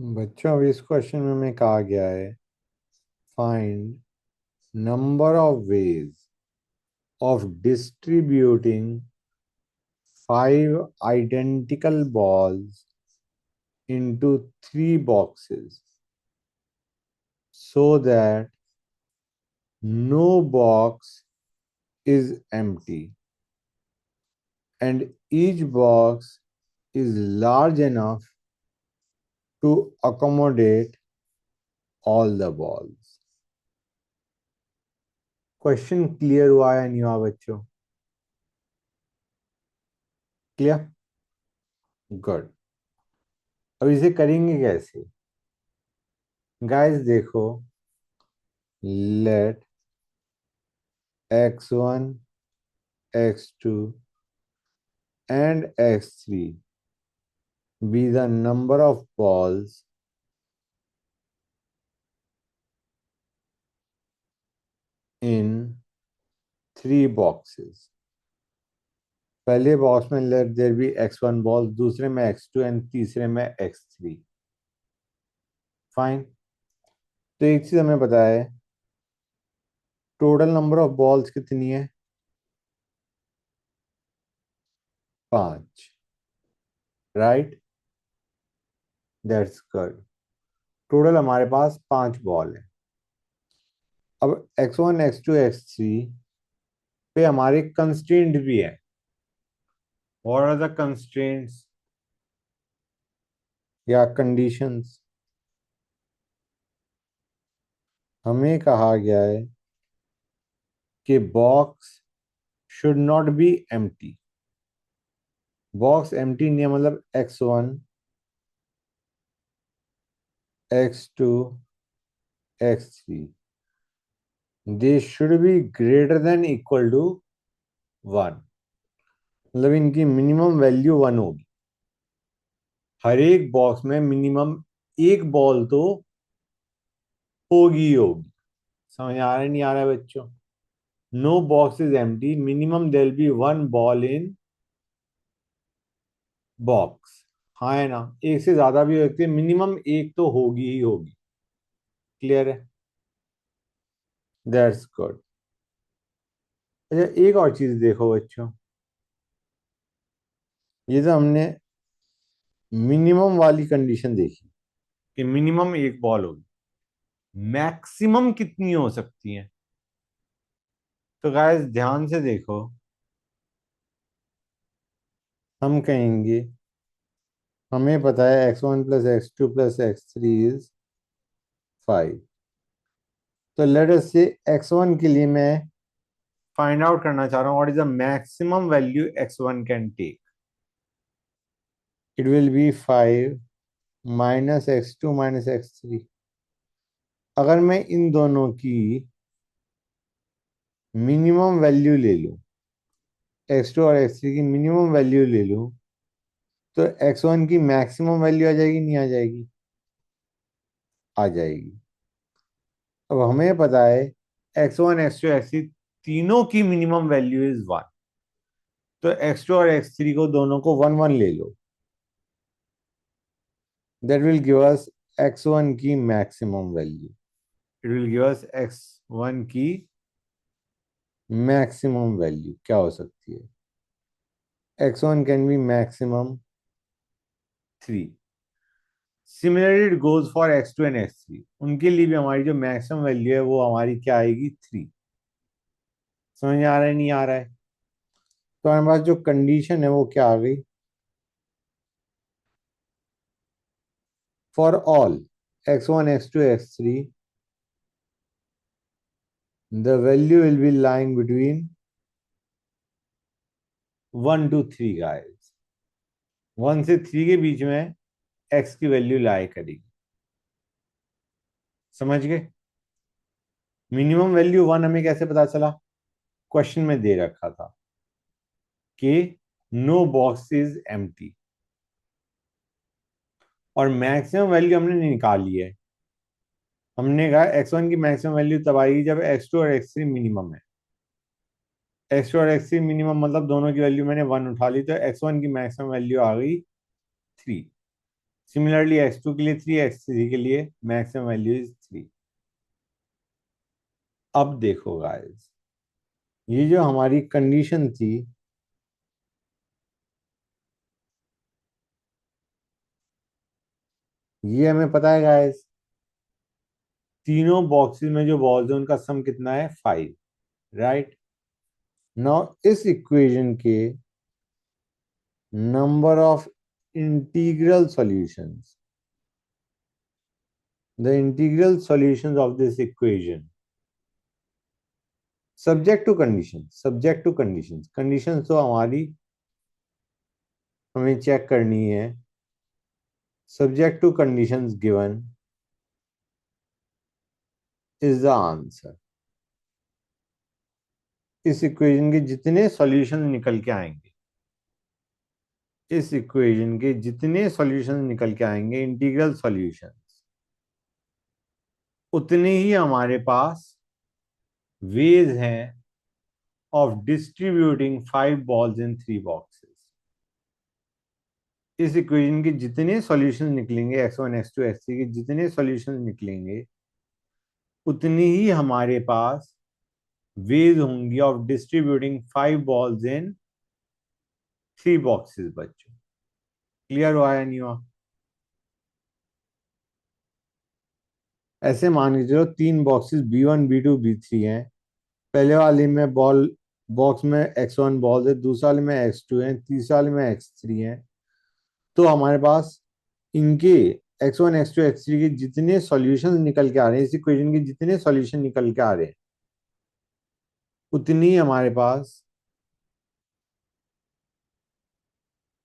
बच्चों अभी इस क्वेश्चन में हमें कहा गया है find number of ways of distributing 5 identical balls into 3 boxes so that no box is empty and each box is large enough to accommodate all the balls. Question clear हुआ या नहीं हुआ बच्चों? क्लियर? गुड. अब इसे करेंगे कैसे? Guys देखो, late x1, x2 and x3 be the number of balls in 3 boxes. पहले बॉक्स में let there be x1 ball, दूसरे में x2 एंड तीसरे में x3. फाइन. तो एक चीज हमें पता है, टोटल नंबर ऑफ बॉल्स कितनी है? 5. Right, that's good. टोटल हमारे पास 5 बॉल है. अब x1, x2, x3 पे हमारे कंस्ट्रेंट भी है. व्हाट आर द कंस्ट्रेंट्स या कंडीशंस? हमें कहा गया है कि box should not be empty. Box empty नहीं है मतलब x1, x2, x3 they should be greater than equal to 1. मतलब इनकी मिनिमम वैल्यू 1 होगी. हर एक बॉक्स में मिनिमम एक बॉल तो होगी ही होगी. समझ आ रहा है नहीं आ रहा है बच्चों? No box is empty, minimum there be 1 ball in box. हाँ है ना? एक से ज्यादा भी हो सकती है, मिनिमम एक तो होगी ही होगी. क्लियर है? That's good. अच्छा, एक और चीज देखो बच्चों, ये तो हमने मिनिमम वाली कंडीशन देखी कि मिनिमम एक बॉल होगी. मैक्सिमम कितनी हो सकती है? तो गाइस ध्यान से देखो, हम कहेंगे हमें पता है x1 plus x2 plus x3 is 5. तो लेट अस से x1 के लिए मैं फाइंड आउट करना चाह रहा हूँ what is the maximum value x1 can take. It will be 5 minus x2 minus x3. अगर मैं इन दोनों की मिनिमम वैल्यू ले लूं, x2 और x3 की मिनिमम वैल्यू ले लूं, तो x1 की मैक्सिमम वैल्यू आ जाएगी नहीं आ जाएगी? आ जाएगी. अब हमें पता है x1, x2, x3 तीनों की मिनिमम वैल्यू इज 1. तो x2 और x3 को दोनों को 1 1 ले लो. That will give us x1 की maximum value. It will give us x1 की मैक्सिमम वैल्यू क्या हो सकती है? x1 can be maximum 3. Similarly it goes for x2 and x3. उनके लिए भी हमारी जो मैक्सिमम वैल्यू है वो हमारी क्या आएगी? 3. समझ में आ रहा है नहीं आ रहा है? तो हमारे पास जो कंडीशन है वो क्या आ गई? For all x1, x2, x3 the value will be lying between 1 to 3 guys. 1 से 3 के बीच में x की वैल्यू लाई करेगी. समझ गए? मिनिमम वैल्यू 1 हमें कैसे पता चला? क्वेश्चन में दे रखा था कि नो बॉक्स इज एम्प्टी. और मैक्सिमम वैल्यू हमने निकाली है. हमने कहा x1 की मैक्सिमम वैल्यू तब आएगी जब x2 और x3 मिनिमम है. x2 और x3 मिनिमम मतलब दोनों की वैल्यू मैंने 1 उठा ली, तो x1 की मैक्सिमम वैल्यू आ गई 3. सिमिलरली x2 के लिए 3, x3 के लिए मैक्सिमम वैल्यू इज 3। अब देखो गाइस, ये जो हमारी कंडीशन थी, ये हमें पता है गाइस, तीनों बॉक्सेस में जो बॉल्स है उनका सम कितना है, 5, राइट। नाउ इस इक्वेशन के number of integral solutions, the integral solutions of this equation, subject to conditions, subject to conditions, conditions तो हमारी हमें चेक करनी है, subject to conditions given is the answer। इस इक्वेशन के जितने सॉल्यूशन निकल के आएंगे, इस इक्वेशन के जितने सॉल्यूशन निकल के आएंगे, इंटीग्रल सॉल्यूशंस, उतने ही हमारे पास वेज हैं of distributing 5 balls in 3 boxes। इस इक्वेशन के जितने सॉल्यूशन निकलेंगे, x1 x2 x3 के जितने सॉल्यूशन निकलेंगे, उतनी ही हमारे पास वेज होंगी of distributing 5 balls in 3 boxes। बच्चों क्लियर हुआ या नहीं हुआ? ऐसे मान के चलो 3 बॉक्सेस B1 B2 B3 हैं। पहले वाले में बॉक्स में x1 बॉल है, दूसरे वाले में x2 है, तीसरे वाले में x3 है। तो हमारे पास इनके x1 x2 x3 के जितने सॉल्यूशन निकल के आ रहे हैं, इस इक्वेशन के जितने सॉल्यूशन निकल के आ रहे हैं, उतनी हमारे पास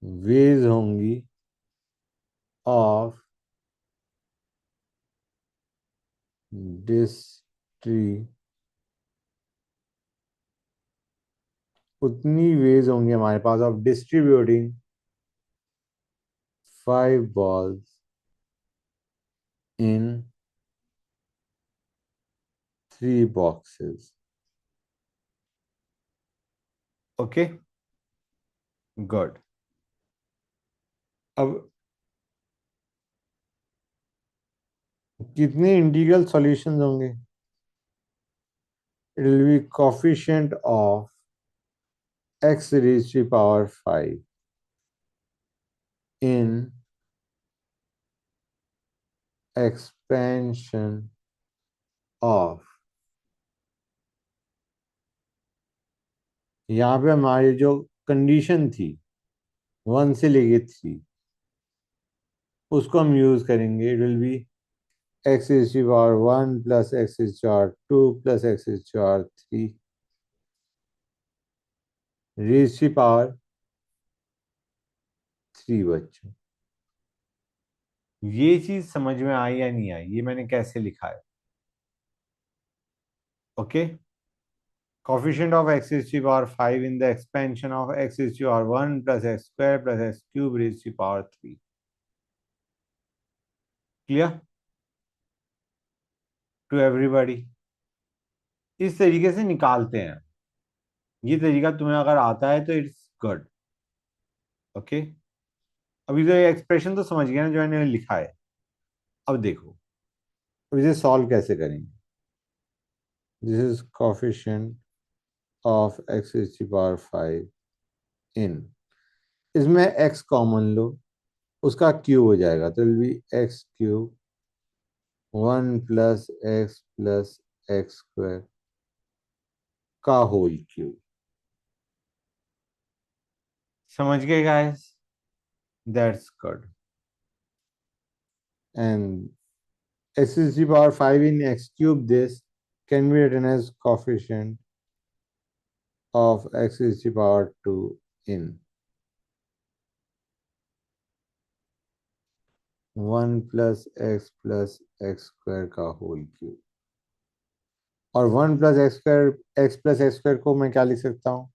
वेज होंगी ऑफ डिस्ट्री उतनी वेज होंगी हमारे पास of distributing 5 balls in 3 boxes। Okay, good. अब कितने इंटीग्रल सॉल्यूशंस होंगे? It will be coefficient of x raised to power 5 in expansion of, यहाँ पे हमारी जो कंडीशन थी 1 से लेके 3, उसको हम यूज करेंगे। It will B x raised to power 1 plus x raised to power 2 plus x raised to power 3 raised to power 3। बच्चों ये चीज समझ में आई या नहीं आई, ये मैंने कैसे लिखा है? Okay, coefficient of x raised to power 5 in the expansion of x raised to power 1 plus x square plus x cube raised to power 3। Clear to everybody? इस तरीके से निकालते हैं। ये तरीका तुम्हें अगर आता है तो इट्स गुड। ओके, अभी तो ये एक्सप्रेशन तो समझ गया ना जो मैंने लिखा है। अब देखो, अब इसे सॉल्व कैसे करेंगे। This is coefficient of x raised to power 5 इन, इसमें x कॉमन लो, उसका क्यूब हो जाएगा, तो will be x cube 1 + x square का होल क्यूब। समझ गए guys? That's good. And x is to the power 5 in x cube, this can be written as coefficient of x is to the power 2 in 1 + x square का whole cube. और 1 + x square को मैं क्या लिख सकता हूँ?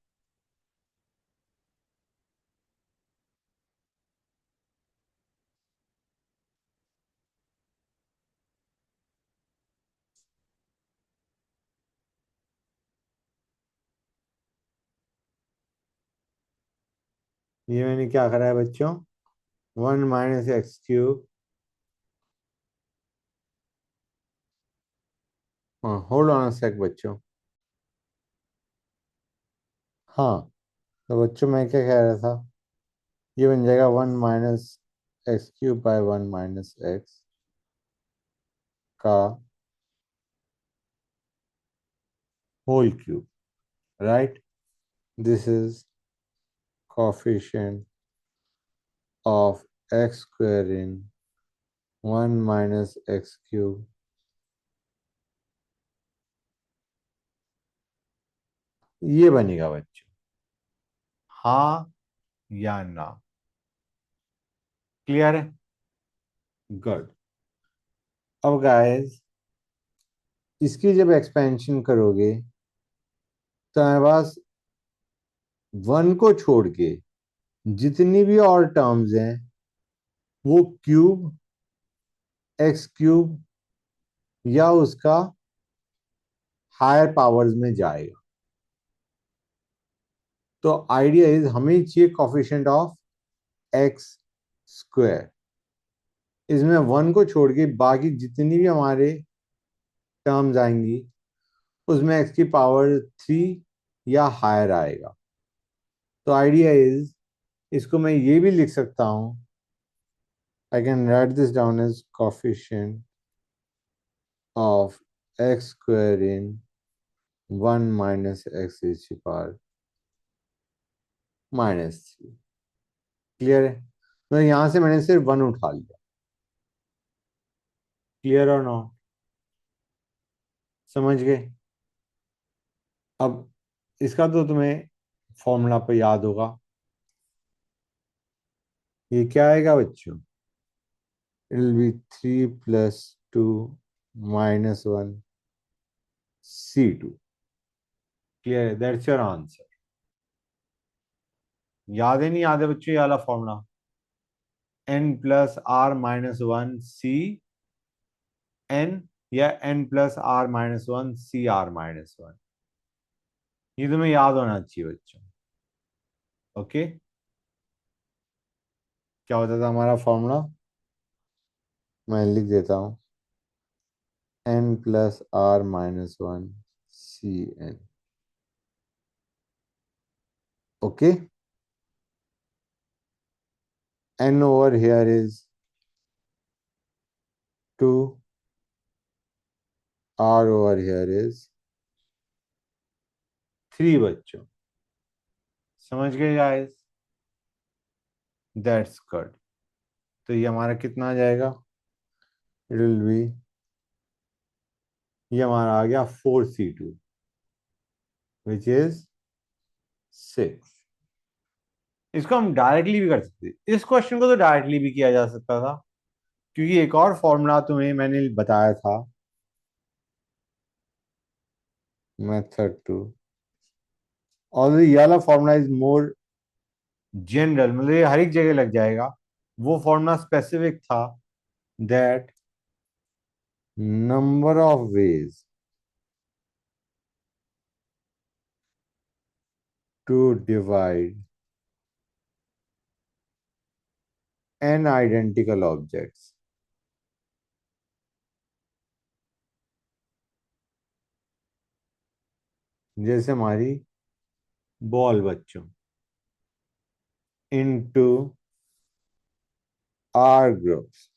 ये मैंने क्या करा है बच्चों, 1 minus x cube. हाँ, होल्ड ऑन अ सेक बच्चों. हाँ, तो बच्चों मैं क्या कह रहा था, ये बन जाएगा 1 minus x cube by 1 minus x का whole cube, right. This is coefficient of x square in 1 minus x cube. ये बनेगा बच्चों. हाँ या ना? क्लियर है? गुड. अब गाइस, इसकी जब एक्सपेंशन करोगे तो हमारे पास 1 को छोड़ के जितनी भी और टर्म्स हैं वो क्यूब, एक्स क्यूब या उसका हायर पावर्स में जाएगा. तो आइडिया इज हमें चाहिए कोफिशिएंट ऑफ एक्स स्क्वायर. इसमें 1 को छोड़ के बाकी जितनी भी हमारे टर्म्स आएंगी उसमें एक्स की पावर 3 या हायर आएगा. तो आइडिया इज, इसको मैं ये भी लिख सकता हूं. I can write this down as coefficient of x square in 1 minus x is power -3. Clear है? तो यहां से मैंने सिर्फ 1 उठा लिया. क्लियर और नॉट? समझ गए? अब इसका तो तुम्हें फॉर्मूला पे याद होगा. ये क्या आएगा बच्चों? It will be 3 plus 2 minus 1 C2. Clear है? That's your answer. याद है नहीं याद है बच्चों ये वाला formula? n plus are minus 1 C N, या n plus are minus 1 C R minus 1. ये तुम्हें याद होना चाहिए बच्चों. ओके. क्या होता था हमारा फॉर्मूला? मैं लिख देता हूँ. n plus are minus 1 C n. Okay. n over here is 2, r over here is 3 बच्चों. समझ गए गाइस? That's good. तो ये हमारा कितना आ जाएगा? इट विल बी, ये हमारा आ गया 4C2 विच इज 6. इसको हम डायरेक्टली भी कर सकते. इस क्वेश्चन को तो डायरेक्टली भी किया जा सकता था, क्योंकि एक और फॉर्मूला तुम्हें मैंने बताया था, मेथड 2. और ये वाला फॉर्मूला इज मोर जनरल, मतलब ये हर एक जगह लग जाएगा. वो फॉर्मूला स्पेसिफिक था that number of ways to divide n identical objects. जैसे हमारी बॉल बच्चों इनटू आर ग्रुप्स,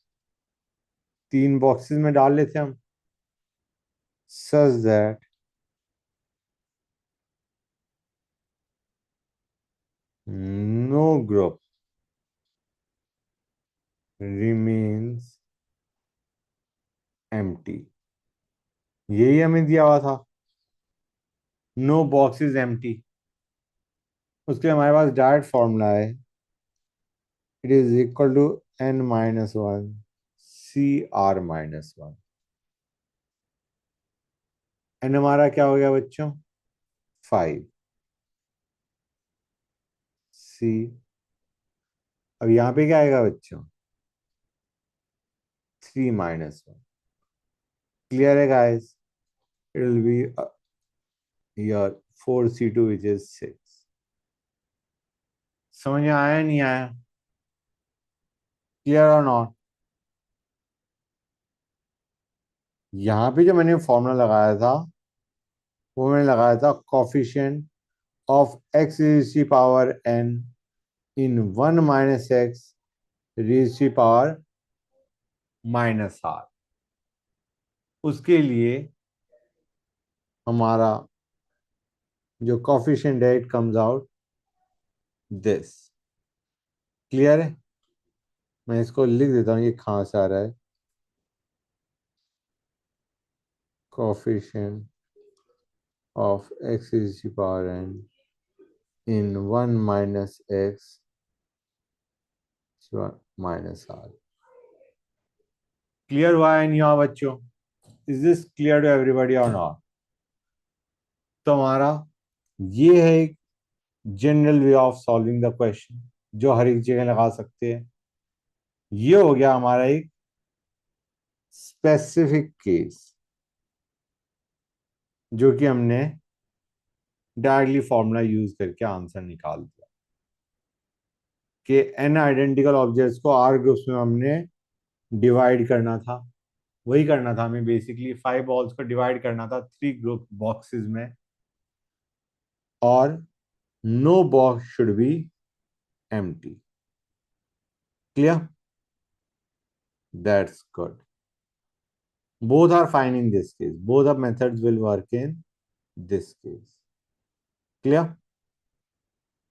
3 बॉक्सेस में डाल लेते हम, such that no group remains empty. यही हमें दिया हुआ था, नो बॉक्स इज एम्प्टी. उसके लिए हमारे पास डायरेक्ट फॉर्मूला है. It is equal to n-1 CR-1. N हमारा क्या हो गया बच्चों? 5 C. अब यहाँ पे क्या आएगा बच्चों? 3-1. क्लियर है guys? It will be your 4C2 which is 6. समझ में आया नहीं आया? क्लियर और नॉट? यहां पे जो मैंने फॉर्मूला लगाया था वो मैंने लगाया था coefficient of x raise to power n in 1 - x raise to power -r। उसके लिए हमारा जो कॉफिशिएंट है it comes out this. Clear है? मैं इसको लिख देता हूँ, ये कहाँ से आ रहा है। coefficient of x is to power n in 1 - x -r। Clear हुआ है नहीं हुआ बच्चों? Is this clear to everybody और नॉट? तो हमारा ये है एक general way of solving the question जो हर एक जगह लगा सकते हैं। ये हो गया हमारा एक स्पेसिफिक केस जो कि हमने डायरेक्टली फॉर्मूला यूज करके आंसर निकाल दिया कि एन आइडेंटिकल ऑब्जेक्ट्स को आर ग्रुप्स में हमने डिवाइड करना था। वही करना था हमें, बेसिकली 5 बॉल्स को डिवाइड करना था 3 ग्रुप बॉक्सेस में, और no box should be empty. Clear? That's good. Both are fine in this case, both of methods will work in this case. Clear?